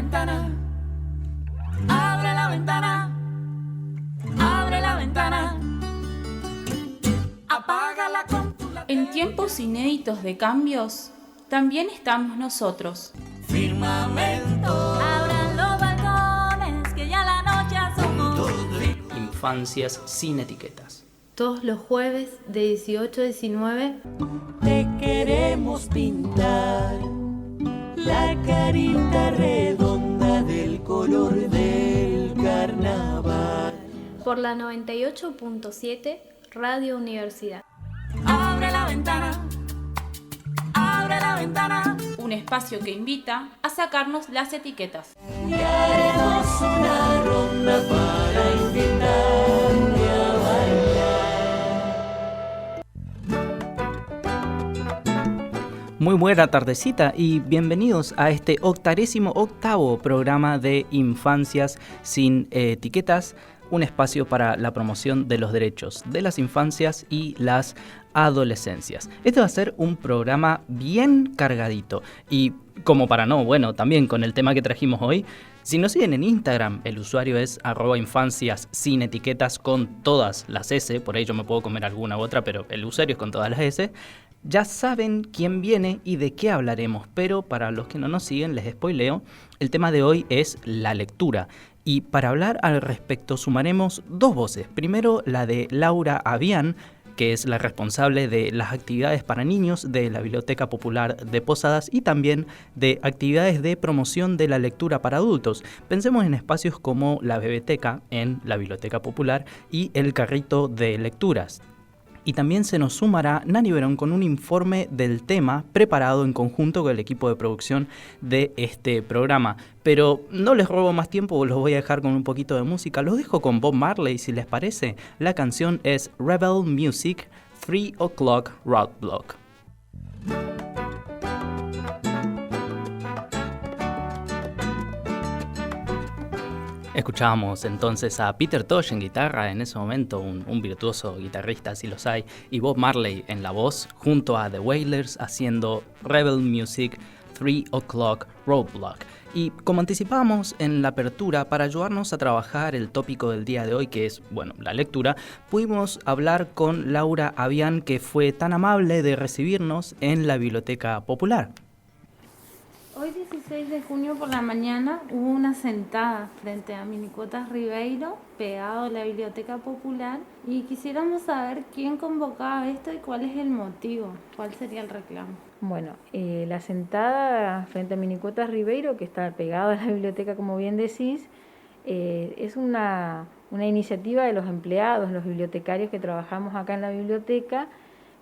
ventana, abre la ventana, abre la ventana, apaga la computadora. En tiempos inéditos de cambios, también estamos nosotros. Firmamento, abran los balcones, que ya la noche asomó. Infancias sin etiquetas. Todos los jueves de 18 a 19. Te queremos pintar la carita redonda del color del carnaval. Por la 98.7 Radio Universidad. Abre la ventana, abre la ventana. Un espacio que invita a sacarnos las etiquetas. Y haremos una ronda para invitarte a bailar. Muy buena tardecita y bienvenidos a este 88º programa de Infancias sin etiquetas, un espacio para la promoción de los derechos de las infancias y las adolescencias. Este va a ser un programa bien cargadito y como para no, bueno, también con el tema que trajimos hoy, si nos siguen en Instagram, el usuario es @infancias sin etiquetas con todas las S, por ahí yo me puedo comer alguna u otra, pero el usuario es con todas las S. Ya saben quién viene y de qué hablaremos, pero para los que no nos siguen les spoileo, el tema de hoy es la lectura. Y para hablar al respecto sumaremos dos voces. Primero la de Laura Avián, que es la responsable de las actividades para niños de la Biblioteca Popular de Posadas y también de actividades de promoción de la lectura para adultos. Pensemos en espacios como la Bebeteca en la Biblioteca Popular y el carrito de lecturas. Y también se nos sumará Nani Verón con un informe del tema preparado en conjunto con el equipo de producción de este programa. Pero no les robo más tiempo, los voy a dejar con un poquito de música. Los dejo con Bob Marley, si les parece. La canción es Rebel Music, 3 O'Clock Roadblock. Escuchábamos entonces a Peter Tosh en guitarra, en ese momento un virtuoso guitarrista, si los hay, y Bob Marley en la voz, junto a The Wailers haciendo Rebel Music, 3 O'Clock Roadblock. Y como anticipamos en la apertura, para ayudarnos a trabajar el tópico del día de hoy, que es, bueno, la lectura, pudimos hablar con Laura Avián, que fue tan amable de recibirnos en la Biblioteca Popular. Hoy 16 de junio por la mañana hubo una sentada frente a Minicuotas Ribeiro, pegado a la Biblioteca Popular, y quisiéramos saber quién convocaba esto y cuál es el motivo, cuál sería el reclamo. Bueno, la sentada frente a Minicuotas Ribeiro, que está pegado a la biblioteca, como bien decís, es una iniciativa de los empleados, los bibliotecarios que trabajamos acá en la biblioteca,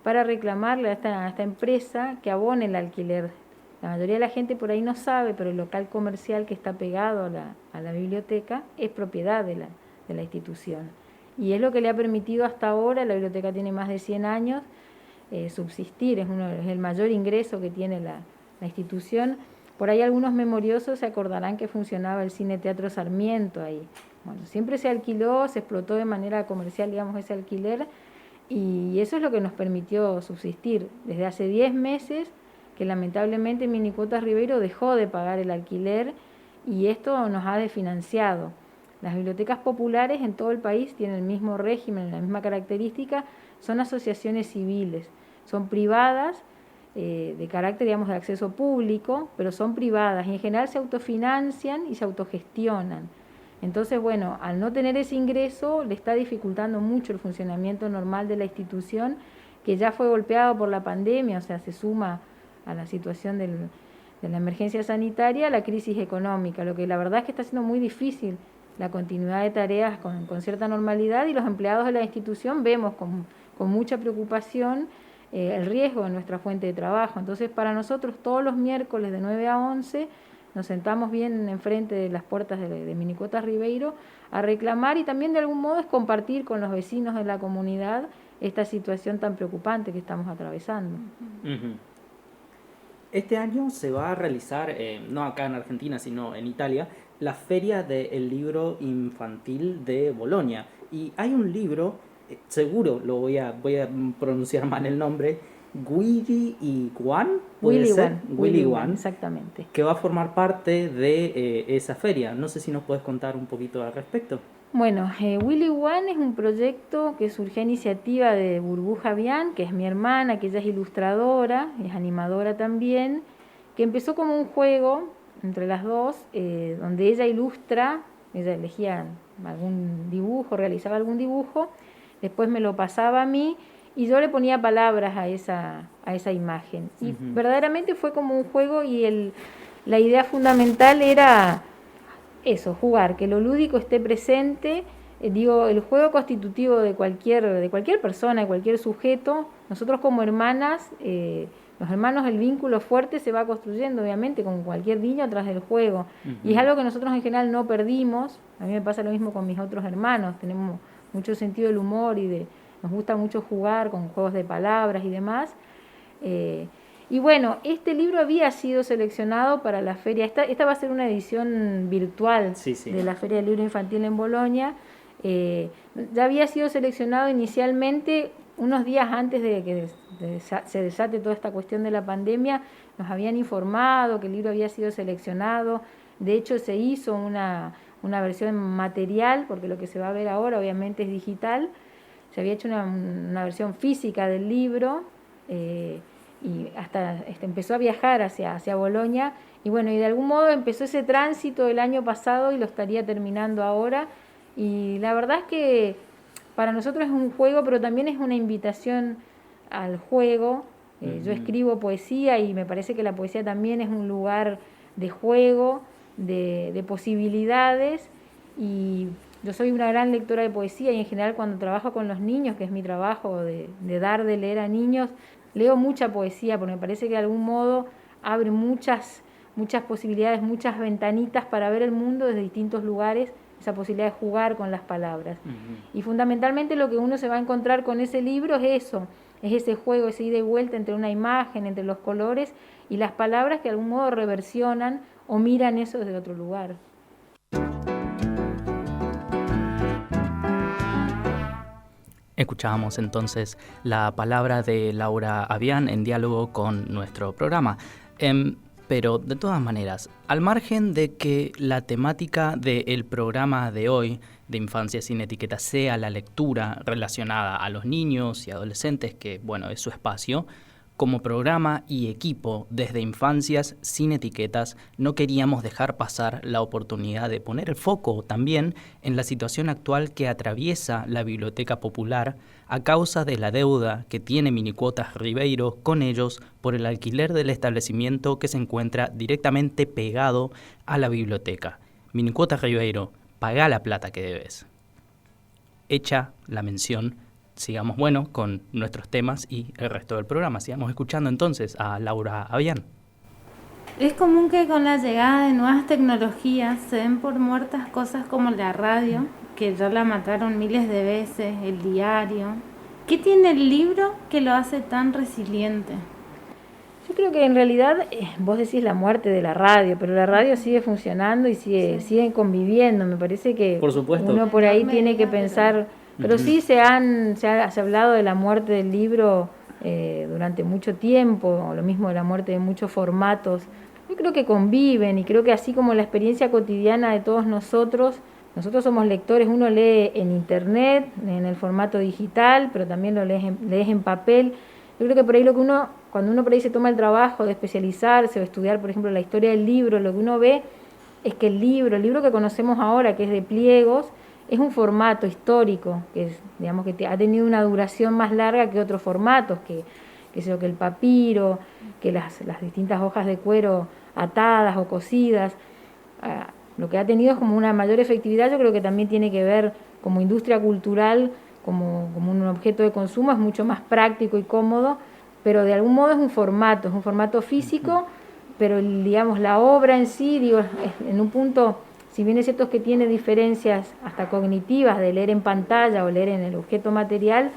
para reclamarle a esta empresa que abone el alquiler. La mayoría de la gente por ahí no sabe, pero el local comercial que está pegado a la biblioteca es propiedad de la institución. Y es lo que le ha permitido hasta ahora, la biblioteca tiene más de 100 años, subsistir, es el mayor ingreso que tiene la institución. Por ahí algunos memoriosos se acordarán que funcionaba el Cine Teatro Sarmiento ahí. Bueno, siempre se alquiló, se explotó de manera comercial, digamos, ese alquiler, y eso es lo que nos permitió subsistir. Desde hace 10 meses que lamentablemente Minicuotas Ribeiro dejó de pagar el alquiler y esto nos ha desfinanciado. Las bibliotecas populares en todo el país tienen el mismo régimen, la misma característica, son asociaciones civiles, son privadas, de carácter, digamos, de acceso público, pero son privadas y en general se autofinancian y se autogestionan. Entonces, bueno, al no tener ese ingreso le está dificultando mucho el funcionamiento normal de la institución, que ya fue golpeado por la pandemia, o sea, se suma a la situación de la emergencia sanitaria, la crisis económica, lo que la verdad es que está siendo muy difícil la continuidad de tareas con cierta normalidad, y los empleados de la institución vemos con mucha preocupación el riesgo de nuestra fuente de trabajo. Entonces, para nosotros todos los miércoles de 9 a 11 nos sentamos bien enfrente de las puertas de Minicuotas Ribeiro a reclamar, y también de algún modo es compartir con los vecinos de la comunidad esta situación tan preocupante que estamos atravesando. Uh-huh. Este año se va a realizar, no acá en Argentina, sino en Italia, la Feria del Libro Infantil de Bolonia. Y hay un libro, seguro voy a pronunciar mal el nombre, Willy y Juan, Willy One, exactamente. que va a formar parte de esa feria. No sé si nos puedes contar un poquito al respecto. Bueno, Willy One es un proyecto que surgió a iniciativa de Burbuja Bian, que es mi hermana, que ella es ilustradora, es animadora también, que empezó como un juego entre las dos, donde ella ilustra, ella elegía algún dibujo, realizaba algún dibujo, después me lo pasaba a mí y yo le ponía palabras a esa imagen. Y verdaderamente fue como un juego y la idea fundamental era eso, jugar, que lo lúdico esté presente. El juego constitutivo de cualquier persona, de cualquier sujeto. Nosotros como hermanas, los hermanos, el vínculo fuerte se va construyendo obviamente con cualquier niño a través del juego. Y es algo que nosotros en general no perdimos. A mí me pasa lo mismo con mis otros hermanos, tenemos mucho sentido del humor y nos gusta mucho jugar con juegos de palabras y demás. Y bueno, este libro había sido seleccionado para la feria. Esta va a ser una edición virtual de la Feria del Libro Infantil en Bolonia. Ya había sido seleccionado inicialmente unos días antes de que se desate toda esta cuestión de la pandemia. Nos habían informado que el libro había sido seleccionado. De hecho, se hizo una versión material, porque lo que se va a ver ahora obviamente es digital. Se había hecho una versión física del libro. Y hasta empezó a viajar hacia Bolonia y bueno, y de algún modo empezó ese tránsito el año pasado y lo estaría terminando ahora, y la verdad es que para nosotros es un juego, pero también es una invitación al juego. Yo escribo poesía y me parece que la poesía también es un lugar de juego, de posibilidades, y yo soy una gran lectora de poesía y en general cuando trabajo con los niños, que es mi trabajo de leer a niños, leo mucha poesía porque me parece que de algún modo abre muchas posibilidades, muchas ventanitas para ver el mundo desde distintos lugares, esa posibilidad de jugar con las palabras. Y fundamentalmente lo que uno se va a encontrar con ese libro es eso, es ese juego, ese ida y vuelta entre una imagen, entre los colores y las palabras que de algún modo reversionan o miran eso desde otro lugar. Escuchábamos entonces la palabra de Laura Avián en diálogo con nuestro programa. Pero de todas maneras, al margen de que la temática del programa de hoy, de Infancia sin Etiqueta, sea la lectura relacionada a los niños y adolescentes, que bueno, es su espacio, como programa y equipo desde Infancias sin Etiquetas no queríamos dejar pasar la oportunidad de poner el foco también en la situación actual que atraviesa la Biblioteca Popular a causa de la deuda que tiene Minicuotas Ribeiro con ellos por el alquiler del establecimiento que se encuentra directamente pegado a la biblioteca. Minicuotas Ribeiro, pagá la plata que debes. Hecha la mención, sigamos con nuestros temas y el resto del programa. Sigamos escuchando entonces a Laura Avián. Es común que con la llegada de nuevas tecnologías se den por muertas cosas como la radio, que ya la mataron miles de veces, el diario. ¿Qué tiene el libro que lo hace tan resiliente? Yo creo que en realidad, vos decís la muerte de la radio, pero la radio sigue funcionando y sigue conviviendo. Me parece que por supuesto, uno por ahí tiene que pensar... Pero sí se ha hablado de la muerte del libro durante mucho tiempo, o lo mismo de la muerte de muchos formatos. Yo creo que conviven y creo que así como la experiencia cotidiana de todos nosotros somos lectores, uno lee en internet, en el formato digital, pero también lo lees en papel. Yo creo que por ahí cuando uno por ahí se toma el trabajo de especializarse o estudiar, por ejemplo, la historia del libro, lo que uno ve es que el libro que conocemos ahora, que es de pliegos, es un formato histórico, que ha tenido una duración más larga que otros formatos, que el papiro, que las distintas hojas de cuero atadas o cosidas. Lo que ha tenido es como una mayor efectividad. Yo creo que también tiene que ver como industria cultural, como un objeto de consumo, es mucho más práctico y cómodo, pero de algún modo es un formato físico, pero la obra en sí, en un punto... Si bien es cierto que tiene diferencias hasta cognitivas de leer en pantalla o leer en el objeto material,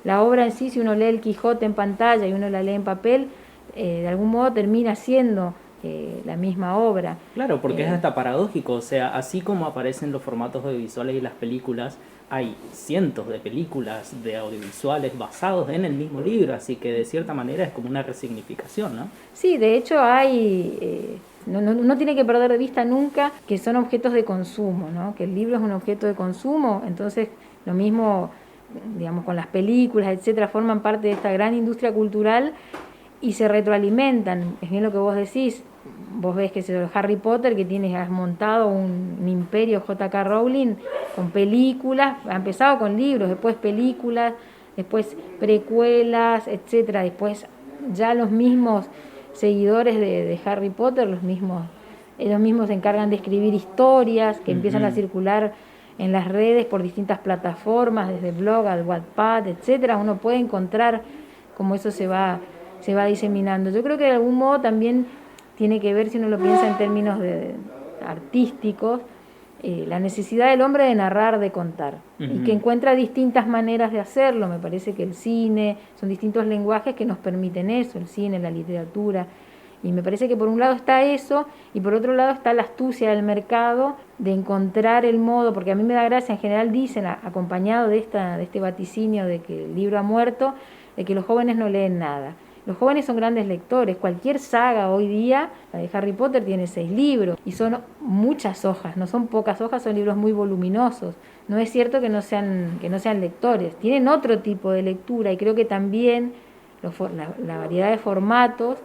la obra en sí, si uno lee el Quijote en pantalla y uno la lee en papel, de algún modo termina siendo la misma obra. Claro, porque es hasta paradójico, o sea, así como aparecen los formatos audiovisuales y las películas hay cientos de películas, de audiovisuales basados en el mismo libro, así que de cierta manera es como una resignificación, ¿no? Sí, de hecho hay... No tiene que perder de vista nunca que son objetos de consumo, ¿no? Que el libro es un objeto de consumo, entonces lo mismo, digamos, con las películas, etcétera, forman parte de esta gran industria cultural y se retroalimentan. Es bien lo que vos decís. Vos ves que Harry Potter, que has montado un imperio J.K. Rowling con películas, ha empezado con libros, después películas, después precuelas, etcétera, después ya los mismos seguidores de Harry Potter, ellos mismos se encargan de escribir historias que empiezan a circular en las redes por distintas plataformas, desde blog al Wattpad, etcétera. Uno puede encontrar cómo eso se va diseminando. Yo creo que de algún modo también tiene que ver, si uno lo piensa en términos artísticos, la necesidad del hombre de narrar, de contar, y que encuentra distintas maneras de hacerlo. Me parece que el cine, son distintos lenguajes que nos permiten eso, el cine, la literatura, y me parece que por un lado está eso, y por otro lado está la astucia del mercado de encontrar el modo, porque a mí me da gracia, en general dicen, acompañado de este vaticinio de que el libro ha muerto, de que los jóvenes no leen nada. Los jóvenes son grandes lectores. Cualquier saga hoy día, la de Harry Potter, tiene 6 libros y son muchas hojas, no son pocas hojas, son libros muy voluminosos. No es cierto que no sean lectores, tienen otro tipo de lectura y creo que también la variedad de formatos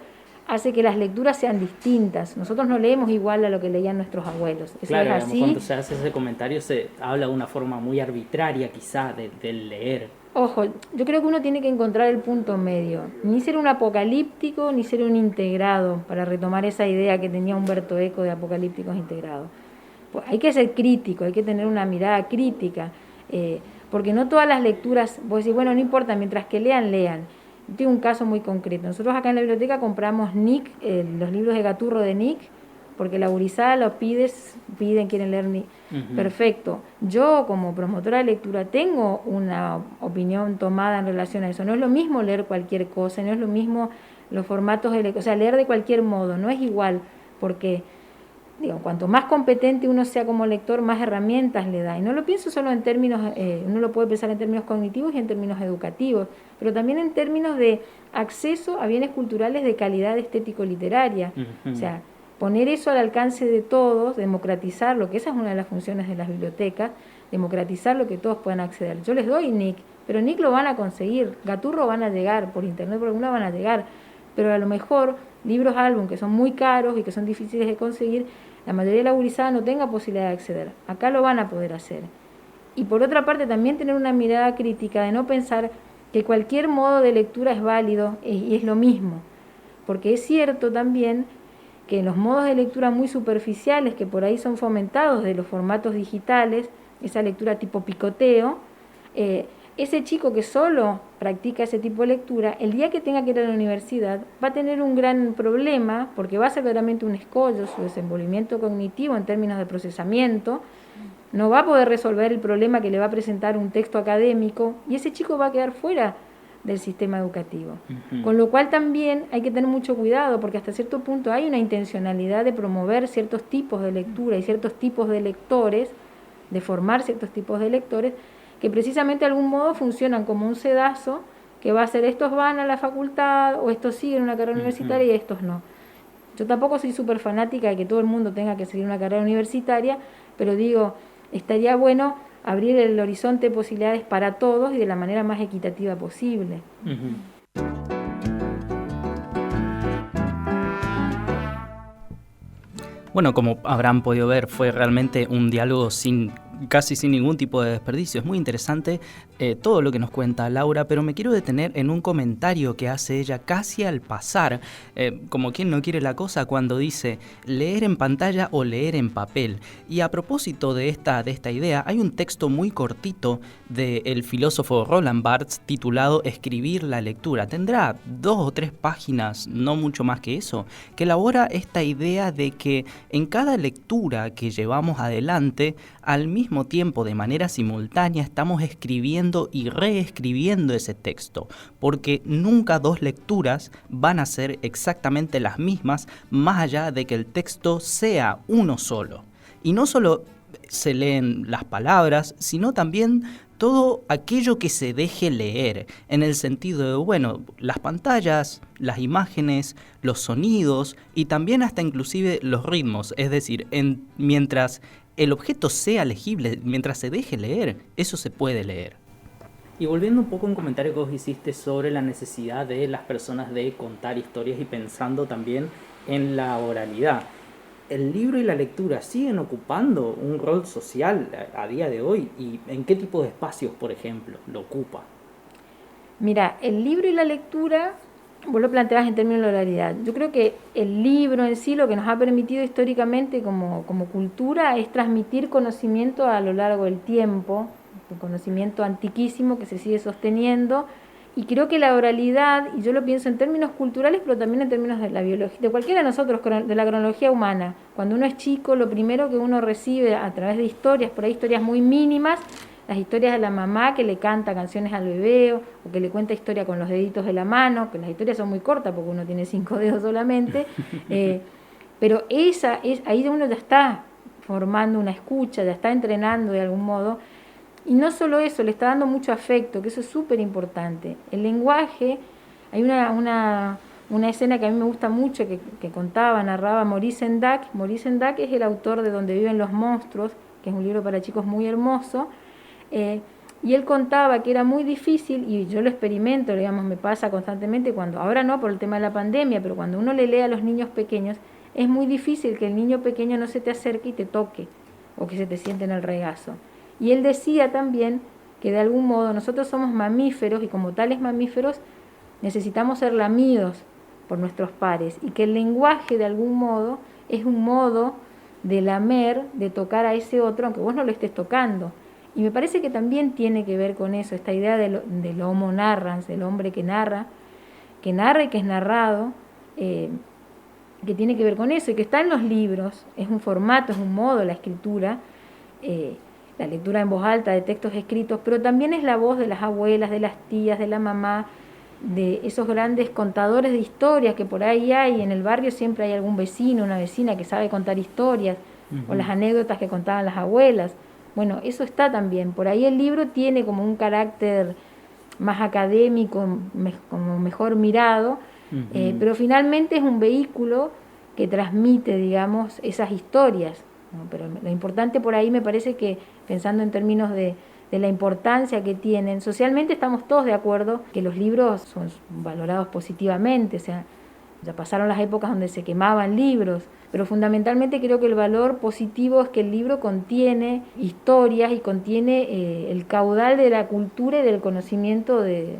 hace que las lecturas sean distintas. Nosotros no leemos igual a lo que leían nuestros abuelos. Eso claro, es así. Cuando se hace ese comentario se habla de una forma muy arbitraria quizá del leer. Ojo, yo creo que uno tiene que encontrar el punto medio, ni ser un apocalíptico ni ser un integrado, para retomar esa idea que tenía Humberto Eco de apocalípticos integrados. Pues hay que ser crítico, hay que tener una mirada crítica, porque no todas las lecturas, vos decís, bueno, no importa, mientras que lean. Yo tengo un caso muy concreto. Nosotros acá en la biblioteca compramos Nick, los libros de Gaturro de Nick, porque la gurizada los quieren leer Nick. Perfecto. Yo, como promotora de lectura, tengo una opinión tomada en relación a eso. No es lo mismo leer cualquier cosa, no es lo mismo los formatos de lectura, o sea, leer de cualquier modo, no es igual, porque cuanto más competente uno sea como lector, más herramientas le da. Y no lo pienso solo en términos, uno lo puede pensar en términos cognitivos y en términos educativos, pero también en términos de acceso a bienes culturales de calidad estético-literaria. O sea, poner eso al alcance de todos, democratizarlo, que esa es una de las funciones de las bibliotecas, democratizar lo que todos puedan acceder. Yo les doy Nick, pero Nick lo van a conseguir, Gaturro van a llegar, por internet por alguna van a llegar, pero a lo mejor libros álbum que son muy caros y que son difíciles de conseguir, la mayoría de la gurizada no tenga posibilidad de acceder. Acá lo van a poder hacer. Y por otra parte también tener una mirada crítica de no pensar que cualquier modo de lectura es válido y es lo mismo, porque es cierto también que en los modos de lectura muy superficiales que por ahí son fomentados de los formatos digitales, esa lectura tipo picoteo, ese chico que solo practica ese tipo de lectura, el día que tenga que ir a la universidad va a tener un gran problema porque va a ser verdaderamente un escollo su desenvolvimiento cognitivo en términos de procesamiento, no va a poder resolver el problema que le va a presentar un texto académico y ese chico va a quedar fuera del sistema educativo. Con lo cual también hay que tener mucho cuidado porque hasta cierto punto hay una intencionalidad de promover ciertos tipos de lectura y ciertos tipos de lectores, de formar ciertos tipos de lectores que precisamente de algún modo funcionan como un sedazo que va a ser estos van a la facultad o estos siguen una carrera universitaria y estos no. Yo tampoco soy súper fanática de que todo el mundo tenga que seguir una carrera universitaria, pero digo, estaría bueno abrir el horizonte de posibilidades para todos y de la manera más equitativa posible. Bueno, como habrán podido ver, fue realmente un diálogo casi sin ningún tipo de desperdicio. Es muy interesante todo lo que nos cuenta Laura, pero me quiero detener en un comentario que hace ella casi al pasar, como quien no quiere la cosa, cuando dice leer en pantalla o leer en papel. Y a propósito de esta idea, hay un texto muy cortito del filósofo Roland Barthes titulado Escribir la lectura. Tendrá 2 o 3 páginas, no mucho más que eso, que elabora esta idea de que en cada lectura que llevamos adelante, al mismo tiempo, de manera simultánea, estamos escribiendo y reescribiendo ese texto, porque nunca 2 lecturas van a ser exactamente las mismas, más allá de que el texto sea uno solo. Y no solo se leen las palabras, sino también todo aquello que se deje leer, en el sentido de, bueno, las pantallas, las imágenes, los sonidos y también hasta inclusive los ritmos, es decir, mientras el objeto sea legible, mientras se deje leer, eso se puede leer. Y volviendo un poco a un comentario que vos hiciste sobre la necesidad de las personas de contar historias y pensando también en la oralidad, ¿el libro y la lectura siguen ocupando un rol social a día de hoy? ¿Y en qué tipo de espacios, por ejemplo, lo ocupa? Mira, el libro y la lectura, vos lo planteabas en términos de oralidad. Yo creo que el libro en sí lo que nos ha permitido históricamente como cultura es transmitir conocimiento a lo largo del tiempo, un conocimiento antiquísimo que se sigue sosteniendo. Y creo que la oralidad, y yo lo pienso en términos culturales, pero también en términos de la biología, de cualquiera de nosotros, de la cronología humana. Cuando uno es chico, lo primero que uno recibe a través de historias, por ahí historias muy mínimas, las historias de la mamá que le canta canciones al bebé o que le cuenta historia con los deditos de la mano, que las historias son muy cortas porque uno tiene 5 dedos solamente, pero ahí uno ya está formando una escucha, ya está entrenando de algún modo. Y no solo eso, le está dando mucho afecto, que eso es súper importante. El lenguaje, hay una escena que a mí me gusta mucho, que narraba Maurice Sendak. Maurice Sendak es el autor de Donde viven los monstruos, que es un libro para chicos muy hermoso. Y él contaba que era muy difícil, y yo lo experimento, digamos, me pasa constantemente, ahora no por el tema de la pandemia, pero cuando uno le lee a los niños pequeños, es muy difícil que el niño pequeño no se te acerque y te toque, o que se te siente en el regazo. Y él decía también que de algún modo nosotros somos mamíferos y como tales mamíferos necesitamos ser lamidos por nuestros pares y que el lenguaje de algún modo es un modo de lamer, de tocar a ese otro aunque vos no lo estés tocando. Y me parece que también tiene que ver con eso, esta idea del homo narrans, del hombre que narra y que es narrado, que tiene que ver con eso y que está en los libros, es un formato, es un modo la escritura, la lectura en voz alta de textos escritos, pero también es la voz de las abuelas, de las tías, de la mamá, de esos grandes contadores de historias que por ahí hay. En el barrio siempre hay algún vecino, una vecina que sabe contar historias, o las anécdotas que contaban las abuelas. Bueno, eso está también. Por ahí el libro tiene como un carácter más académico, como mejor mirado, pero finalmente es un vehículo que transmite, digamos, esas historias. ¿No? Pero lo importante por ahí me parece que, pensando en términos de la importancia que tienen, socialmente estamos todos de acuerdo que los libros son valorados positivamente, o sea, ya pasaron las épocas donde se quemaban libros, pero fundamentalmente creo que el valor positivo es que el libro contiene historias y contiene el caudal de la cultura y del conocimiento de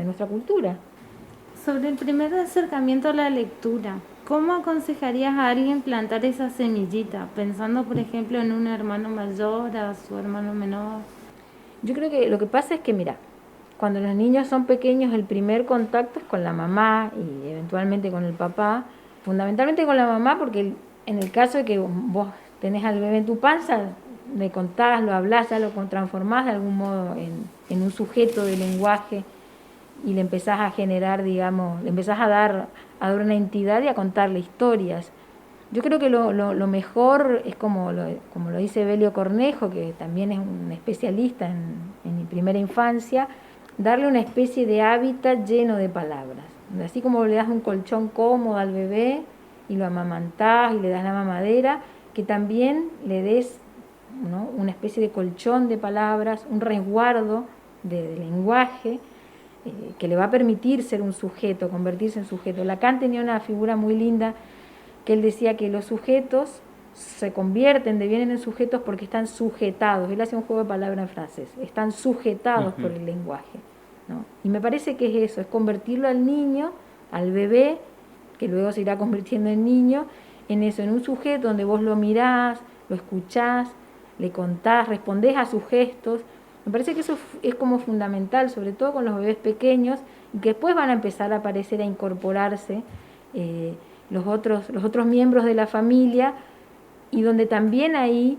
nuestra cultura. Sobre el primer acercamiento a la lectura, ¿cómo aconsejarías a alguien plantar esa semillita? Pensando, por ejemplo, en un hermano mayor, a su hermano menor. Yo creo que lo que pasa es que, mira, cuando los niños son pequeños, el primer contacto es con la mamá y eventualmente con el papá. Fundamentalmente con la mamá, porque en el caso de que vos tenés al bebé en tu panza, le contás, lo hablás, ya lo transformás de algún modo en un sujeto de lenguaje y le empezás a generar, digamos, le empezás a dar una entidad y a contarle historias. Yo creo que lo mejor es como lo dice Belio Cornejo, que también es un especialista en mi primera infancia, darle una especie de hábitat lleno de palabras. Así como le das un colchón cómodo al bebé y lo amamantás y le das la mamadera, que también le des, ¿no?, una especie de colchón de palabras, un resguardo de lenguaje, que le va a permitir ser un sujeto, convertirse en sujeto. Lacan tenía una figura muy linda que él decía que los sujetos se convierten, devienen en sujetos porque están sujetados. Él hacía un juego de palabras en frases, están sujetados por el lenguaje, ¿no? Y me parece que es eso, es convertirlo al niño, al bebé, que luego se irá convirtiendo en niño, en eso, en un sujeto donde vos lo mirás, lo escuchás, le contás, respondés a sus gestos. Me parece que eso es como fundamental, sobre todo con los bebés pequeños, y que después van a empezar a aparecer, a incorporarse los otros miembros de la familia, y donde también ahí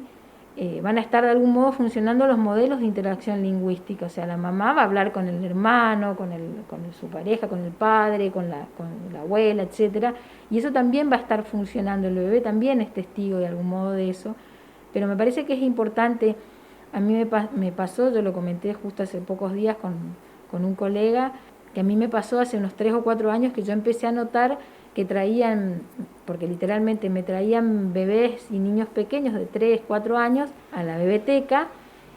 van a estar de algún modo funcionando los modelos de interacción lingüística. O sea, la mamá va a hablar con el hermano, con su pareja, con el padre, con la abuela, etcétera, y eso también va a estar funcionando. El bebé también es testigo de algún modo de eso. Pero me parece que es importante, a mí me pasó, yo lo comenté justo hace pocos días con un colega, que a mí me pasó hace unos 3 o 4 años que yo empecé a notar que traían, porque literalmente me traían bebés y niños pequeños de 3, 4 años a la bebeteca,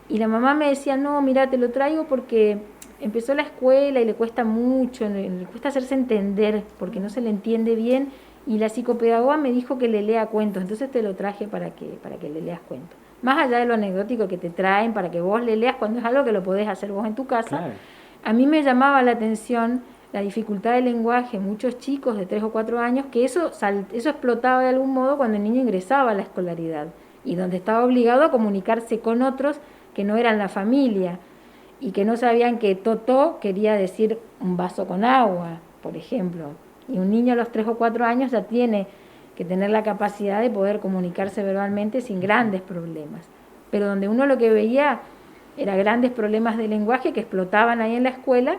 y la mamá me decía, no, mira, te lo traigo porque empezó la escuela y le cuesta mucho, le cuesta hacerse entender, porque no se le entiende bien, y la psicopedagoga me dijo que le lea cuentos, entonces te lo traje para que le leas cuentos. Más allá de lo anecdótico que te traen para que vos le leas cuando es algo que lo podés hacer vos en tu casa, claro. A mí me llamaba la atención la dificultad del lenguaje, muchos chicos de 3 o 4 años, que eso explotaba de algún modo cuando el niño ingresaba a la escolaridad y donde estaba obligado a comunicarse con otros que no eran la familia y que no sabían que totó quería decir un vaso con agua, por ejemplo. Y un niño a los 3 o 4 años ya tiene que tener la capacidad de poder comunicarse verbalmente sin grandes problemas. Pero donde uno lo que veía era grandes problemas de lenguaje que explotaban ahí en la escuela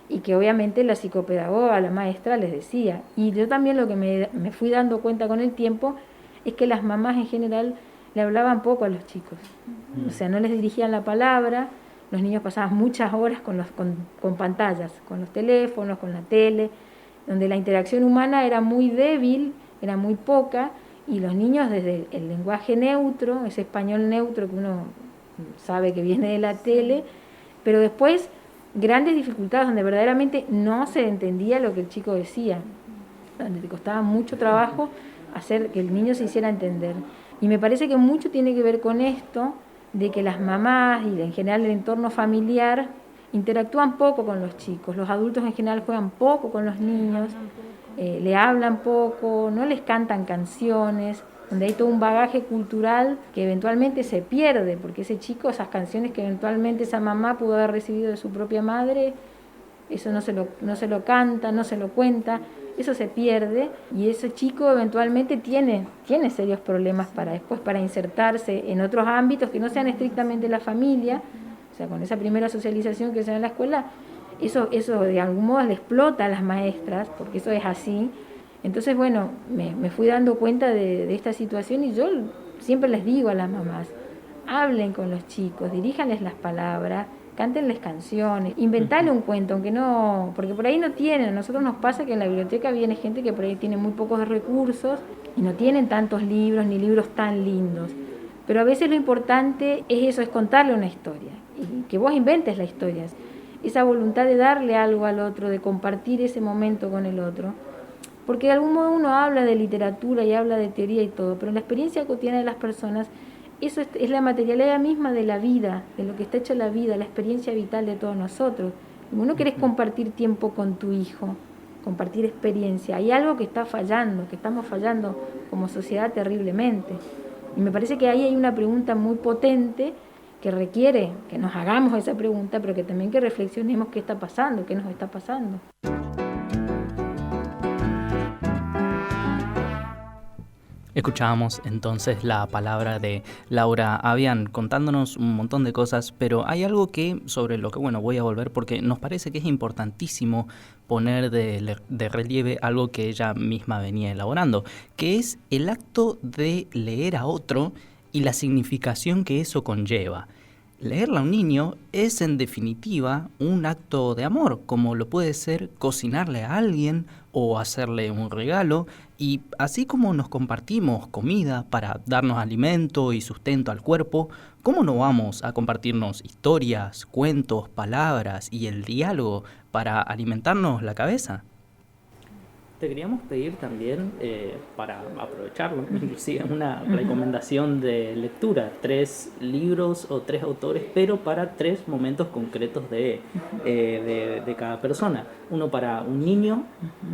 y que obviamente la psicopedagoga, la maestra les decía. Y yo también lo que me fui dando cuenta con el tiempo es que las mamás en general le hablaban poco a los chicos. O sea, no les dirigían la palabra, los niños pasaban muchas horas con pantallas, con los teléfonos, con la tele, donde la interacción humana era muy débil, era muy poca, y los niños desde el lenguaje neutro, ese español neutro que uno sabe que viene de la tele, pero después grandes dificultades donde verdaderamente no se entendía lo que el chico decía, donde te costaba mucho trabajo hacer que el niño se hiciera entender. Y me parece que mucho tiene que ver con esto, de que las mamás y en general el entorno familiar interactúan poco con los chicos, los adultos en general juegan poco con los niños, le hablan poco, no les cantan canciones, donde hay todo un bagaje cultural que eventualmente se pierde, porque ese chico, esas canciones que eventualmente esa mamá pudo haber recibido de su propia madre, eso no se lo canta, no se lo cuenta, eso se pierde, y ese chico eventualmente tiene serios problemas para insertarse en otros ámbitos que no sean estrictamente la familia. O sea, con esa primera socialización que se da en la escuela, eso de algún modo le explota a las maestras, porque eso es así. Entonces, bueno, me fui dando cuenta de esta situación y yo siempre les digo a las mamás, hablen con los chicos, diríjanles las palabras, cántenles canciones, inventale un cuento, aunque no, porque por ahí no tienen. A nosotros nos pasa que en la biblioteca viene gente que por ahí tiene muy pocos recursos y no tienen tantos libros ni libros tan lindos. Pero a veces lo importante es eso, es contarle una historia y que vos inventes la historia. Esa voluntad de darle algo al otro, de compartir ese momento con el otro. Porque de algún modo uno habla de literatura y habla de teoría y todo, pero en la experiencia cotidiana de las personas, eso es la materialidad misma de la vida, de lo que está hecho la vida, la experiencia vital de todos nosotros. Si uno querés compartir tiempo con tu hijo, compartir experiencia, hay algo que está fallando, que estamos fallando como sociedad terriblemente. Y me parece que ahí hay una pregunta muy potente que requiere que nos hagamos esa pregunta, pero que también que reflexionemos qué está pasando, qué nos está pasando. Escuchábamos entonces la palabra de Laura Avian contándonos un montón de cosas, pero hay algo sobre lo que voy a volver porque nos parece que es importantísimo poner de relieve algo que ella misma venía elaborando, que es el acto de leer a otro y la significación que eso conlleva. Leerle a un niño es en definitiva un acto de amor, como lo puede ser cocinarle a alguien o hacerle un regalo, y así como nos compartimos comida para darnos alimento y sustento al cuerpo, ¿cómo no vamos a compartirnos historias, cuentos, palabras y el diálogo para alimentarnos la cabeza? Te queríamos pedir también, para aprovecharlo, inclusive una recomendación de lectura, 3 libros o 3 autores, pero para 3 momentos concretos de cada persona. Uno para un niño,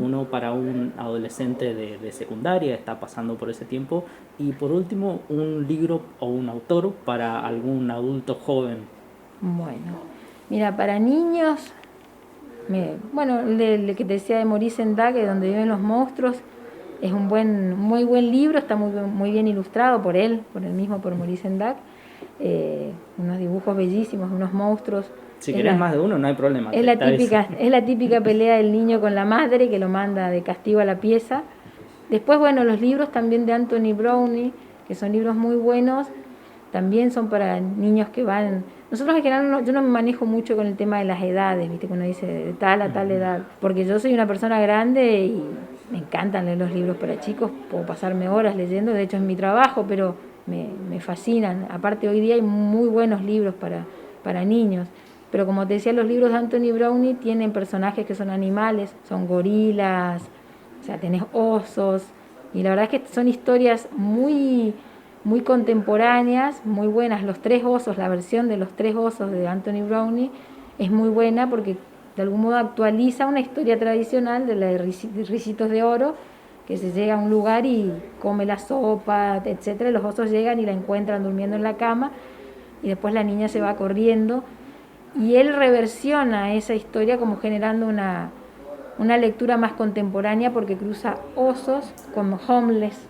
uno para un adolescente de secundaria, está pasando por ese tiempo, y por último un libro o un autor para algún adulto joven. Bueno, mira, para niños... el que te decía de Maurice Sendak, donde viven los monstruos, es un muy buen libro, está muy bien ilustrado por Maurice Sendak, unos dibujos bellísimos, unos monstruos. Si querés más de uno, no hay problema. Es la típica pelea del niño con la madre que lo manda de castigo a la pieza. Después, los libros también de Anthony Browne, que son libros muy buenos, también son para niños que van... Nosotros en general yo no me manejo mucho con el tema de las edades, ¿viste? Cuando dice de tal a tal edad, porque yo soy una persona grande y me encantan leer los libros para chicos, puedo pasarme horas leyendo, de hecho es mi trabajo, pero me fascinan. Aparte hoy día hay muy buenos libros para niños, pero como te decía, los libros de Anthony Browne tienen personajes que son animales, son gorilas, o sea, tenés osos, y la verdad es que son historias muy contemporáneas, muy buenas. Los tres osos, la versión de los tres osos de Anthony Browne es muy buena porque de algún modo actualiza una historia tradicional de la de Ricitos de Oro, que se llega a un lugar y come la sopa, etcétera, y los osos llegan y la encuentran durmiendo en la cama y después la niña se va corriendo y él reversiona esa historia como generando una lectura más contemporánea porque cruza osos con homeless,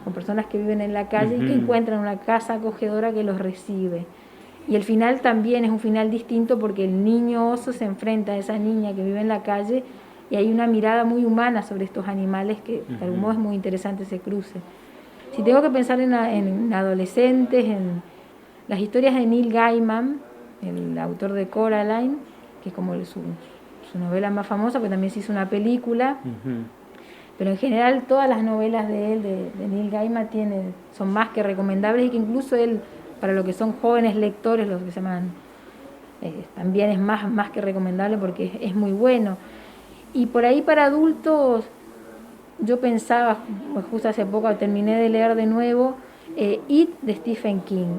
con personas que viven en la calle y que encuentran una casa acogedora que los recibe. Y el final también es un final distinto porque el niño oso se enfrenta a esa niña que vive en la calle y hay una mirada muy humana sobre estos animales que de algún modo es muy interesante ese cruce. Si tengo que pensar en adolescentes, en las historias de Neil Gaiman, el autor de Coraline, que es como su novela más famosa, porque también se hizo una película, pero en general todas las novelas de él, de Neil Gaiman, son más que recomendables y que incluso él, para lo que son jóvenes lectores, los que se llaman, también es más que recomendable porque es muy bueno. Y por ahí para adultos, yo pensaba, pues justo hace poco terminé de leer de nuevo It de Stephen King.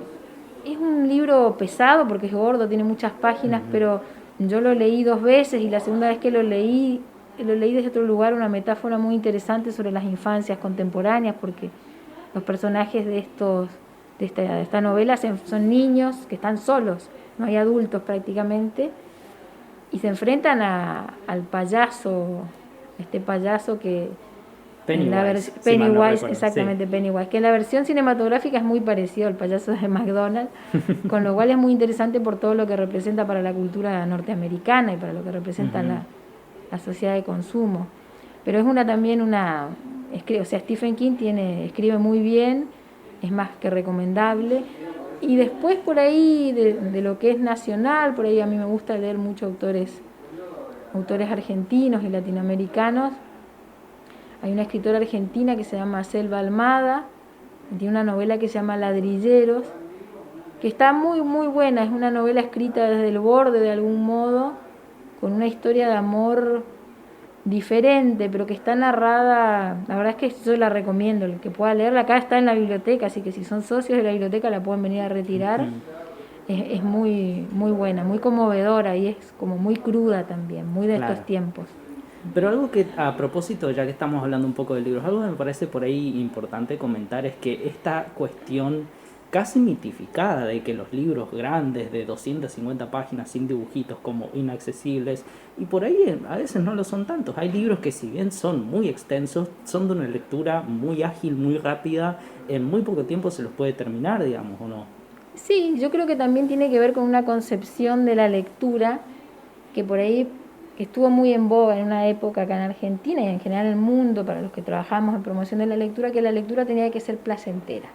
Es un libro pesado porque es gordo, tiene muchas páginas, pero yo lo leí 2 veces y la segunda vez que lo leí desde otro lugar, una metáfora muy interesante sobre las infancias contemporáneas, porque los personajes de esta novela son niños que están solos, no hay adultos prácticamente, y se enfrentan al payaso, este payaso que... Pennywise, Pennywise, exactamente, sí. Pennywise, que en la versión cinematográfica es muy parecido al payaso de McDonald's, con lo cual es muy interesante por todo lo que representa para la cultura norteamericana y para lo que representa la sociedad de consumo. Pero es Stephen King escribe muy bien, es más que recomendable. Y después por ahí de lo que es nacional, por ahí a mí me gusta leer muchos autores argentinos y latinoamericanos. Hay una escritora argentina que se llama Selva Almada, que tiene una novela que se llama Ladrilleros, que está muy muy buena, es una novela escrita desde el borde de algún modo, con una historia de amor diferente, pero que está narrada, la verdad es que yo la recomiendo, el que pueda leerla, acá está en la biblioteca, así que si son socios de la biblioteca la pueden venir a retirar. Es muy muy buena, muy conmovedora y es como muy cruda también, muy de estos tiempos. Pero algo que, a propósito, ya que estamos hablando un poco de libros, algo que me parece por ahí importante comentar es que esta cuestión casi mitificada de que los libros grandes de 250 páginas sin dibujitos como inaccesibles, y por ahí a veces no lo son tantos. Hay libros que si bien son muy extensos, son de una lectura muy ágil, muy rápida, en muy poco tiempo se los puede terminar, digamos, ¿o no? Sí, yo creo que también tiene que ver con una concepción de la lectura que por ahí estuvo muy en boga en una época acá en Argentina y en general en el mundo, para los que trabajamos en promoción de la lectura, que la lectura tenía que ser placentera.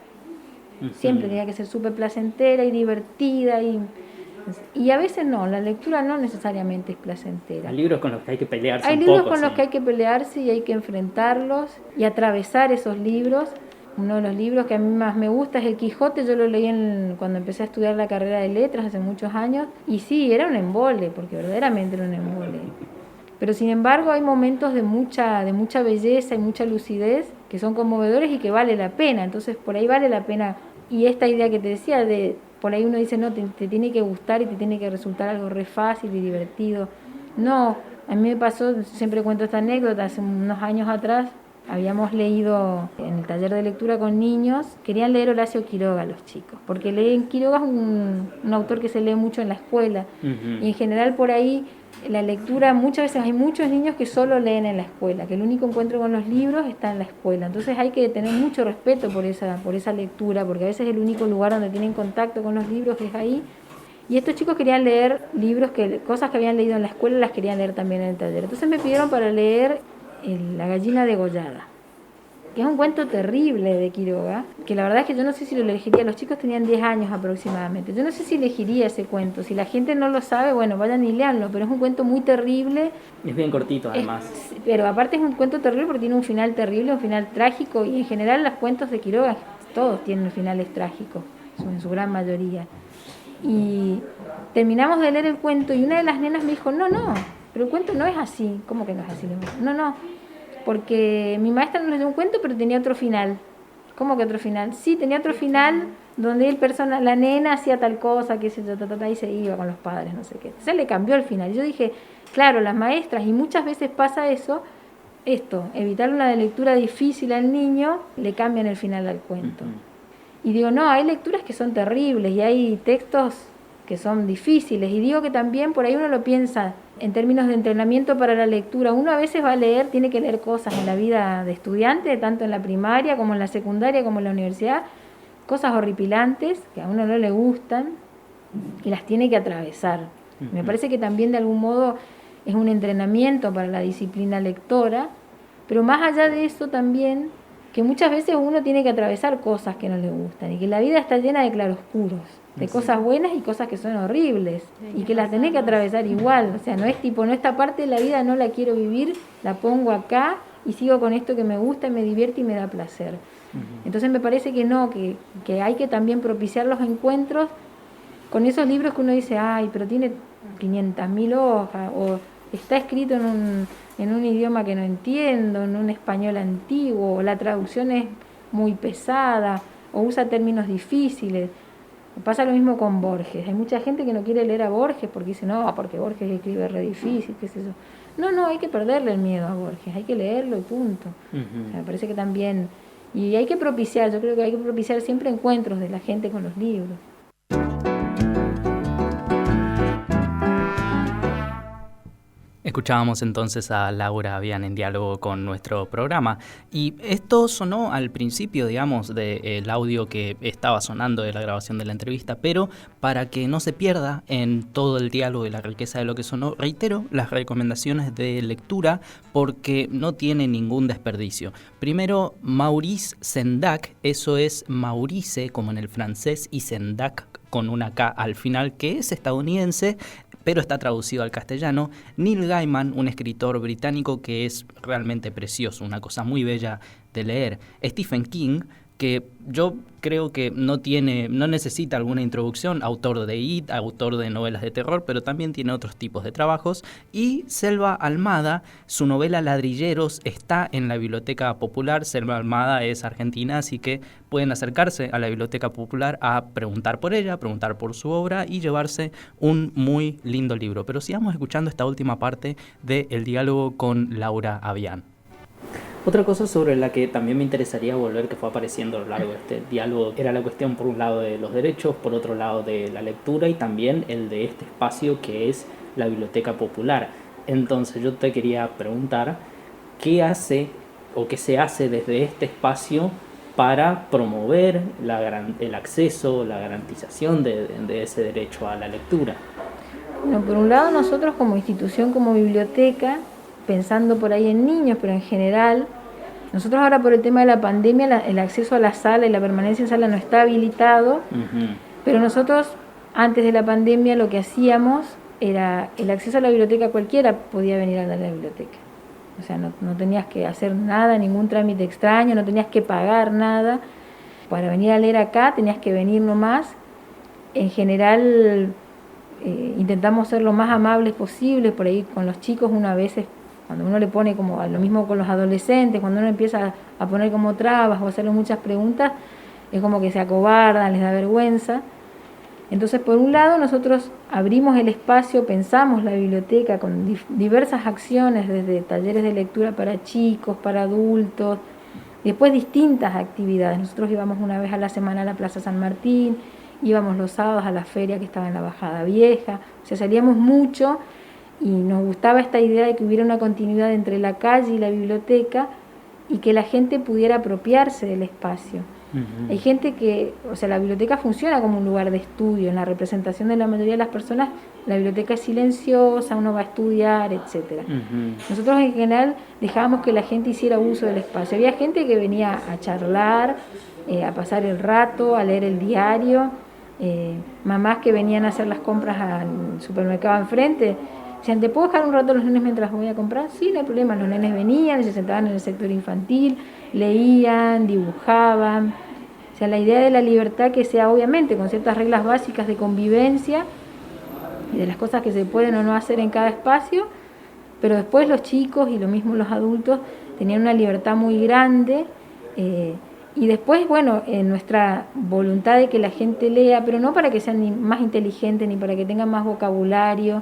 Siempre tenía que ser súper placentera y divertida y a veces no, la lectura no necesariamente es placentera. Hay libros con los que hay que pelearse Hay libros con los que hay que pelearse y hay que enfrentarlos y atravesar esos libros. Uno de los libros que a mí más me gusta es El Quijote. Yo lo leí cuando empecé a estudiar la carrera de letras hace muchos años y sí, era un embole, porque verdaderamente era un embole. Pero sin embargo hay momentos de mucha belleza y mucha lucidez que son conmovedores y que vale la pena. Entonces por ahí vale la pena. Y esta idea que te decía de por ahí uno dice, no, te tiene que gustar y te tiene que resultar algo re fácil y divertido. No, a mí me pasó, siempre cuento esta anécdota, hace unos años atrás habíamos leído en el taller de lectura con niños, querían leer Horacio Quiroga los chicos, porque Quiroga es un autor que se lee mucho en la escuela, y en general por ahí la lectura, muchas veces hay muchos niños que solo leen en la escuela, que el único encuentro con los libros está en la escuela, entonces hay que tener mucho respeto por esa lectura, porque a veces el único lugar donde tienen contacto con los libros es ahí, y estos chicos querían leer libros, cosas que habían leído en la escuela las querían leer también en el taller, entonces me pidieron para leer La gallina degollada. que es un cuento terrible de Quiroga, que la verdad es que yo no sé si lo elegiría, los chicos tenían 10 años aproximadamente, yo no sé si elegiría ese cuento, si la gente no lo sabe, bueno, vayan y leanlo, pero es un cuento muy terrible. Es bien cortito además. Pero aparte es un cuento terrible porque tiene un final terrible, un final trágico, y en general los cuentos de Quiroga todos tienen finales trágicos, en su gran mayoría. Y terminamos de leer el cuento y una de las nenas me dijo, no, pero el cuento no es así. ¿Cómo que no es así? No, porque mi maestra nos leyó un cuento pero tenía otro final. ¿Cómo que otro final? Sí, tenía otro final donde la nena hacía tal cosa, que y se iba con los padres, no sé qué. Entonces le cambió el final. Yo dije, claro, las maestras, y muchas veces pasa eso, evitar una lectura difícil al niño, le cambian el final al cuento. Y digo, no, hay lecturas que son terribles y hay textos que son difíciles. Y digo que también por ahí uno lo piensa en términos de entrenamiento para la lectura. Uno a veces va a leer, tiene que leer cosas en la vida de estudiante, tanto en la primaria como en la secundaria como en la universidad, cosas horripilantes que a uno no le gustan y las tiene que atravesar. Me parece que también de algún modo es un entrenamiento para la disciplina lectora, pero más allá de eso también, que muchas veces uno tiene que atravesar cosas que no le gustan y que la vida está llena de claroscuros, de cosas buenas y cosas que son horribles y que las tenés que atravesar igual. O sea, no es tipo, no, esta parte de la vida no la quiero vivir, la pongo acá y sigo con esto que me gusta, me divierte y me da placer. Entonces me parece que no, que hay que también propiciar los encuentros con esos libros que uno dice, ay, pero tiene 500.000 hojas, o está escrito en un idioma que no entiendo, en un español antiguo, o la traducción es muy pesada, o usa términos difíciles. Pasa lo mismo con Borges. Hay mucha gente que no quiere leer a Borges porque dice, no, porque Borges escribe re difícil, qué sé yo. No, hay que perderle el miedo a Borges, hay que leerlo y punto. O sea, me parece que también, y hay que propiciar, yo creo que hay que propiciar siempre encuentros de la gente con los libros. Escuchábamos entonces a Laura Avián en diálogo con nuestro programa y esto sonó al principio, digamos, del audio que estaba sonando de la grabación de la entrevista, pero para que no se pierda en todo el diálogo y la riqueza de lo que sonó, reitero las recomendaciones de lectura porque no tiene ningún desperdicio. Primero, Maurice Sendak, eso es Maurice como en el francés y Sendak con una K al final, que es estadounidense, pero está traducido al castellano. Neil Gaiman, un escritor británico que es realmente precioso, una cosa muy bella de leer. Stephen King, que yo creo que no necesita alguna introducción, autor de It, autor de novelas de terror, pero también tiene otros tipos de trabajos. Y Selva Almada, su novela Ladrilleros está en la Biblioteca Popular. Selva Almada es argentina, así que pueden acercarse a la Biblioteca Popular a preguntar por ella, preguntar por su obra y llevarse un muy lindo libro. Pero sigamos escuchando esta última parte del diálogo con Laura Avián. Otra cosa sobre la que también me interesaría volver, que fue apareciendo a lo largo de este diálogo, era la cuestión por un lado de los derechos, por otro lado de la lectura y también el de este espacio que es la Biblioteca Popular. Entonces yo te quería preguntar, ¿qué hace o qué se hace desde este espacio para promover el acceso, la garantización de ese derecho a la lectura? Bueno, por un lado nosotros como institución, como biblioteca, pensando por ahí en niños, pero en general, nosotros ahora por el tema de la pandemia, el acceso a la sala y la permanencia en sala no está habilitado, pero nosotros antes de la pandemia lo que hacíamos era el acceso a la biblioteca, cualquiera podía venir a la biblioteca. O sea, no tenías que hacer nada, ningún trámite extraño, no tenías que pagar nada. Para venir a leer acá tenías que venir nomás. En general intentamos ser lo más amables posible, por ahí con los chicos uno a veces, cuando uno le pone como lo mismo con los adolescentes, cuando uno empieza a poner como trabas o a hacerle muchas preguntas, es como que se acobardan, les da vergüenza. Entonces, por un lado, nosotros abrimos el espacio, pensamos la biblioteca con diversas acciones, desde talleres de lectura para chicos, para adultos, después distintas actividades. Nosotros íbamos una vez a la semana a la Plaza San Martín, íbamos los sábados a la feria que estaba en la Bajada Vieja, o sea, salíamos mucho. Y nos gustaba esta idea de que hubiera una continuidad entre la calle y la biblioteca y que la gente pudiera apropiarse del espacio. Hay gente que, o sea, la biblioteca funciona como un lugar de estudio, en la representación de la mayoría de las personas la biblioteca es silenciosa, uno va a estudiar, etc. Nosotros en general dejábamos que la gente hiciera uso del espacio. Había gente que venía a charlar, a pasar el rato, a leer el diario, mamás que venían a hacer las compras al supermercado enfrente. Decían, ¿te puedo dejar un rato a los nenes mientras voy a comprar? Sí, no hay problema. Los nenes venían, se sentaban en el sector infantil, leían, dibujaban. O sea, la idea de la libertad que sea obviamente con ciertas reglas básicas de convivencia y de las cosas que se pueden o no hacer en cada espacio, pero después los chicos y lo mismo los adultos tenían una libertad muy grande, y después, bueno, nuestra voluntad de que la gente lea, pero no para que sean ni más inteligentes ni para que tengan más vocabulario,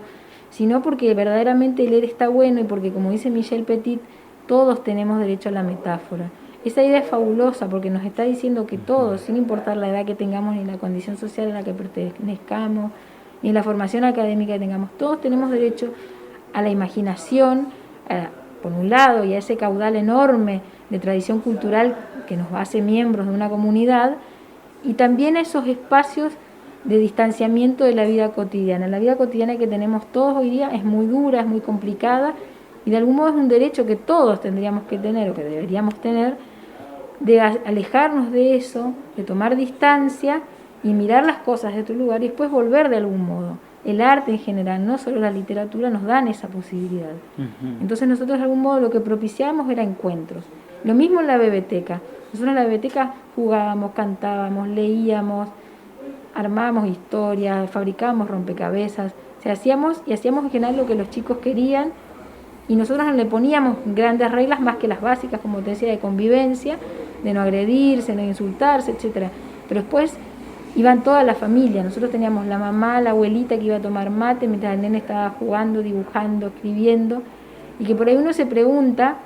sino porque verdaderamente leer está bueno y porque, como dice Michel Petit, todos tenemos derecho a la metáfora. Esa idea es fabulosa porque nos está diciendo que todos, sin importar la edad que tengamos ni la condición social a la que pertenezcamos, ni la formación académica que tengamos, todos tenemos derecho a la imaginación, por un lado, y a ese caudal enorme de tradición cultural que nos hace miembros de una comunidad, y también a esos espacios de distanciamiento de la vida cotidiana. La vida cotidiana que tenemos todos hoy día es muy dura, es muy complicada, y de algún modo es un derecho que todos tendríamos que tener, o que deberíamos tener, de alejarnos de eso, de tomar distancia y mirar las cosas de otro lugar y después volver de algún modo. El arte en general, no solo la literatura, nos dan esa posibilidad. Entonces nosotros de algún modo lo que propiciábamos era encuentros. Lo mismo en la biblioteca. Nosotros en la biblioteca jugábamos, cantábamos, leíamos, armábamos historias, fabricábamos rompecabezas, o sea, hacíamos en general lo que los chicos querían, y nosotros no le poníamos grandes reglas más que las básicas, como te decía, de convivencia, de no agredirse, no insultarse, etcétera. Pero después iban toda la familia. Nosotros teníamos la mamá, la abuelita que iba a tomar mate mientras el nene estaba jugando, dibujando, escribiendo, y que por ahí uno se pregunta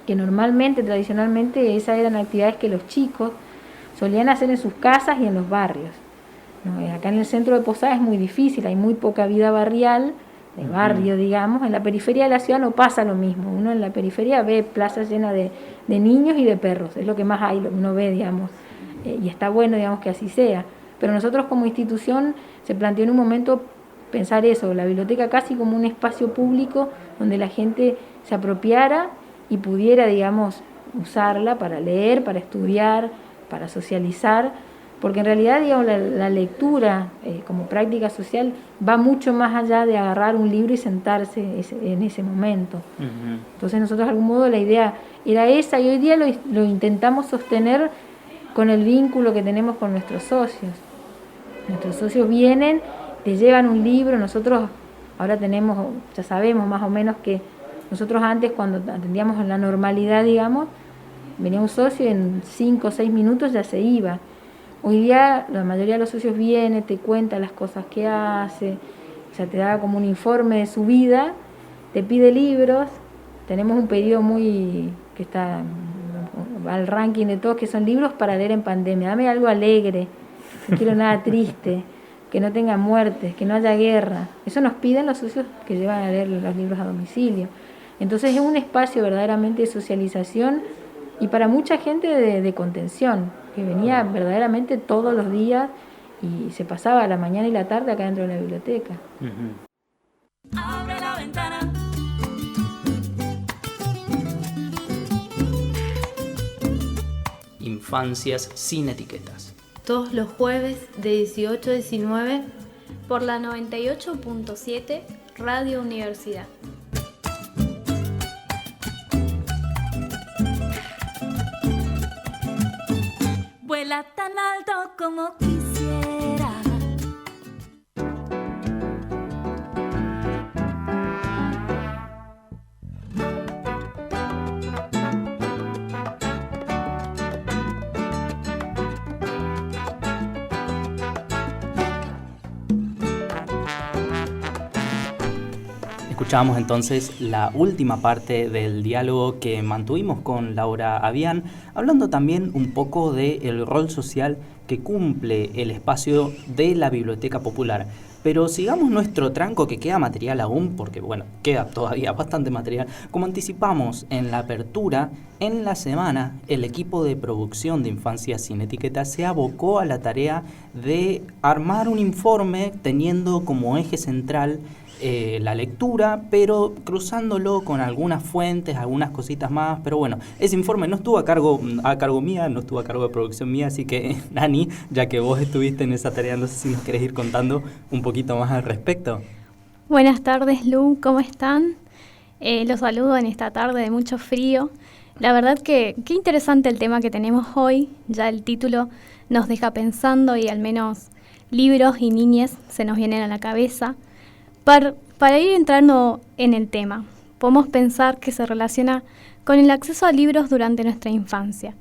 que normalmente, tradicionalmente, esas eran actividades que los chicos solían hacer en sus casas y en los barrios, ¿no? Acá en el centro de Posada es muy difícil, hay muy poca vida barrial, de barrio, digamos. En la periferia de la ciudad no pasa lo mismo. Uno en la periferia ve plazas llenas de niños y de perros, es lo que más hay, lo que uno ve, digamos, y está bueno, digamos, que así sea. Pero nosotros como institución se planteó en un momento pensar eso, la biblioteca casi como un espacio público donde la gente se apropiara y pudiera, digamos, usarla para leer, para estudiar, para socializar, porque en realidad, digamos, la lectura como práctica social va mucho más allá de agarrar un libro y sentarse en ese momento. Entonces nosotros de algún modo la idea era esa, y hoy día lo intentamos sostener con el vínculo que tenemos con nuestros socios. Nuestros socios vienen, te llevan un libro. Nosotros ahora ya sabemos más o menos que nosotros antes, cuando atendíamos en la normalidad, digamos, venía un socio y en 5 o 6 minutos ya se iba. Hoy día la mayoría de los socios viene, te cuenta las cosas que hace, o sea, te da como un informe de su vida, te pide libros. Tenemos un pedido que está al ranking de todos, que son libros para leer en pandemia. Dame algo alegre, no quiero nada triste, que no tenga muertes, que no haya guerra. Eso nos piden los socios que llevan a leer los libros a domicilio. Entonces es un espacio verdaderamente de socialización y para mucha gente de contención, que venía verdaderamente todos los días y se pasaba la mañana y la tarde acá dentro de la biblioteca. Abre la ventana. Infancias sin etiquetas. Todos los jueves de 18 a 19 por la 98.7 Radio Universidad. Vuela tan alto como quisiera. Escuchábamos entonces la última parte del diálogo que mantuvimos con Laura Avián, hablando también un poco del rol social que cumple el espacio de la Biblioteca Popular. Pero sigamos nuestro tranco, que queda material aún, porque bueno, queda todavía bastante material. Como anticipamos en la apertura, en la semana el equipo de producción de Infancia Sin Etiqueta se abocó a la tarea de armar un informe teniendo como eje central la lectura, pero cruzándolo con algunas fuentes, algunas cositas más. Pero bueno, ese informe no estuvo a cargo mía, no estuvo a cargo de producción mía, así que Nani, ya que vos estuviste en esa tarea, no sé si nos querés ir contando un poquito más al respecto. Buenas tardes, Lu, ¿cómo están? Los saludo en esta tarde de mucho frío. La verdad que qué interesante el tema que tenemos hoy. Ya el título nos deja pensando y al menos libros y niñez se nos vienen a la cabeza. Para ir entrando en el tema, podemos pensar que se relaciona con el acceso a libros durante nuestra infancia.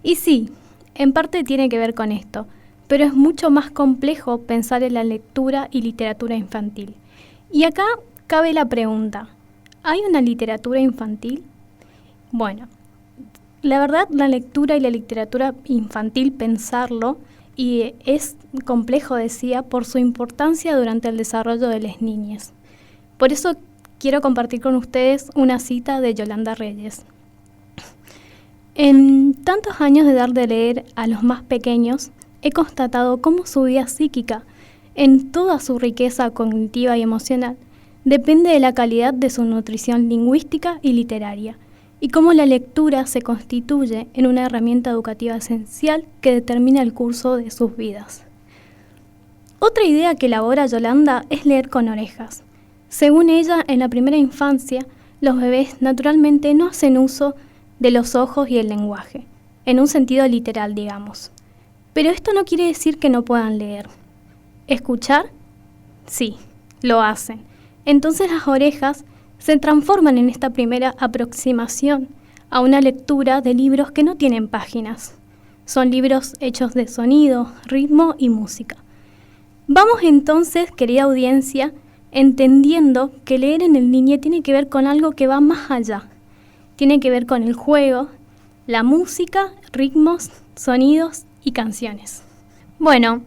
Y sí, en parte tiene que ver con esto, pero es mucho más complejo pensar en la lectura y literatura infantil. Y acá cabe la pregunta, ¿hay una literatura infantil? Bueno, la verdad, la lectura y la literatura infantil, pensarlo, y es complejo, decía, por su importancia durante el desarrollo de las niñas. Por eso quiero compartir con ustedes una cita de Yolanda Reyes. En tantos años de dar de leer a los más pequeños, he constatado cómo su vida psíquica, en toda su riqueza cognitiva y emocional, depende de la calidad de su nutrición lingüística y literaria, y cómo la lectura se constituye en una herramienta educativa esencial que determina el curso de sus vidas. Otra idea que elabora Yolanda es leer con orejas. Según ella, en la primera infancia, los bebés naturalmente no hacen uso de los ojos y el lenguaje, en un sentido literal, digamos. Pero esto no quiere decir que no puedan leer. ¿Escuchar? Sí, lo hacen. Entonces las orejas se transforman en esta primera aproximación a una lectura de libros que no tienen páginas. Son libros hechos de sonido, ritmo y música. Vamos entonces, querida audiencia, entendiendo que leer en el niño tiene que ver con algo que va más allá. Tiene que ver con el juego, la música, ritmos, sonidos y canciones. Bueno,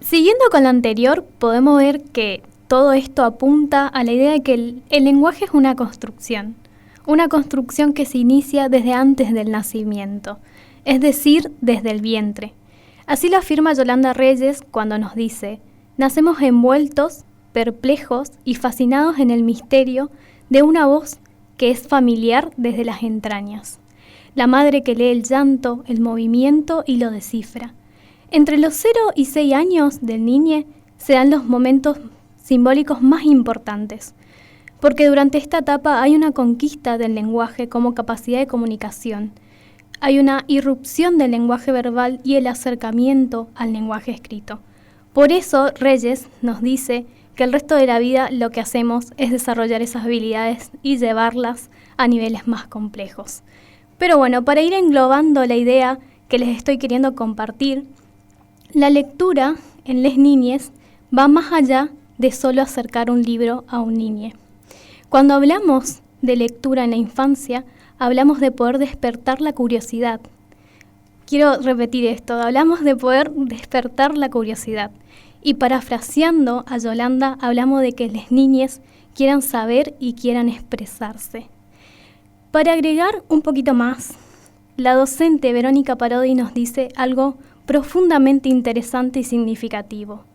siguiendo con lo anterior, podemos ver que todo esto apunta a la idea de que el lenguaje es una construcción que se inicia desde antes del nacimiento, es decir, desde el vientre. Así lo afirma Yolanda Reyes cuando nos dice: nacemos envueltos, perplejos y fascinados en el misterio de una voz que es familiar desde las entrañas. La madre que lee el llanto, el movimiento y lo descifra. Entre los 0 y 6 años del niño se dan los momentos simbólicos más importantes, porque durante esta etapa hay una conquista del lenguaje como capacidad de comunicación. Hay una irrupción del lenguaje verbal y el acercamiento al lenguaje escrito. Por eso Reyes nos dice que el resto de la vida lo que hacemos es desarrollar esas habilidades y llevarlas a niveles más complejos. Pero bueno, para ir englobando la idea que les estoy queriendo compartir, la lectura en las niñas va más allá de solo acercar un libro a un niño. Cuando hablamos de lectura en la infancia, hablamos de poder despertar la curiosidad. Quiero repetir esto, hablamos de poder despertar la curiosidad. Y parafraseando a Yolanda, hablamos de que las niñas quieran saber y quieran expresarse. Para agregar un poquito más, la docente Verónica Parodi nos dice algo profundamente interesante y significativo.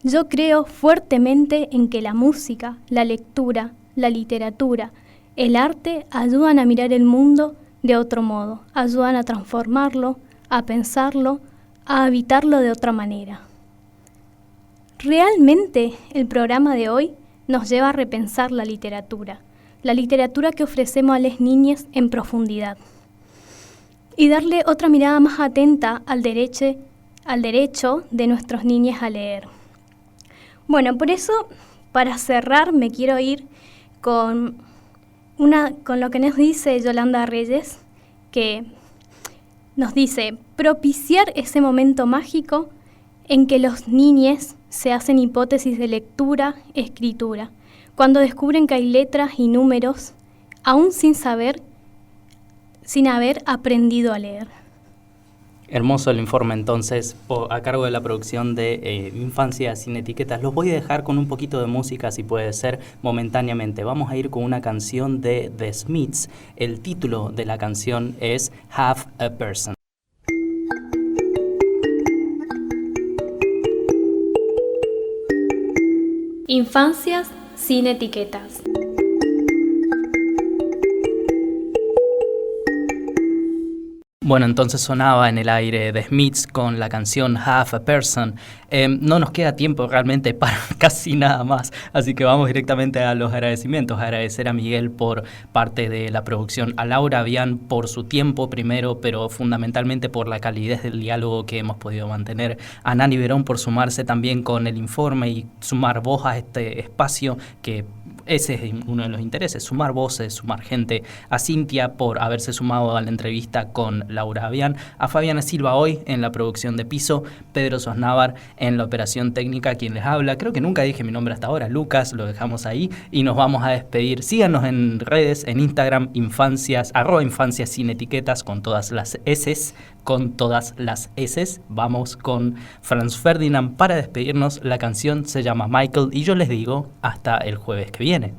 Yo creo fuertemente en que la música, la lectura, la literatura, el arte ayudan a mirar el mundo de otro modo, ayudan a transformarlo, a pensarlo, a habitarlo de otra manera. Realmente el programa de hoy nos lleva a repensar la literatura que ofrecemos a las niñas en profundidad y darle otra mirada más atenta al derecho de nuestros niños a leer. Bueno, por eso, para cerrar, me quiero ir con lo que nos dice Yolanda Reyes, que nos dice: propiciar ese momento mágico en que los niños se hacen hipótesis de lectura, escritura, cuando descubren que hay letras y números, aún sin haber aprendido a leer. Hermoso el informe entonces, a cargo de la producción de Infancia sin Etiquetas. Los voy a dejar con un poquito de música, si puede ser, momentáneamente. Vamos a ir con una canción de The Smiths. El título de la canción es Half a Person. Infancias sin etiquetas. Bueno, entonces sonaba en el aire The Smiths con la canción Half a Person. No nos queda tiempo realmente para casi nada más, así que vamos directamente a los agradecimientos. Agradecer a Miguel por parte de la producción, a Laura Vian por su tiempo primero, pero fundamentalmente por la calidez del diálogo que hemos podido mantener, a Nani Verón por sumarse también con el informe y sumar voz a este espacio, que ese es uno de los intereses, sumar voces, sumar gente, a Cintia por haberse sumado a la entrevista con Laura Vian, a Fabiana Silva hoy en la producción de piso, Pedro Sosnávar en la operación técnica, quien les habla. Creo que nunca dije mi nombre hasta ahora, Lucas, lo dejamos ahí y nos vamos a despedir. Síganos en redes, en Instagram, @infancias sin etiquetas, con todas las S, Vamos con Franz Ferdinand para despedirnos. La canción se llama Michael y yo les digo hasta el jueves que viene.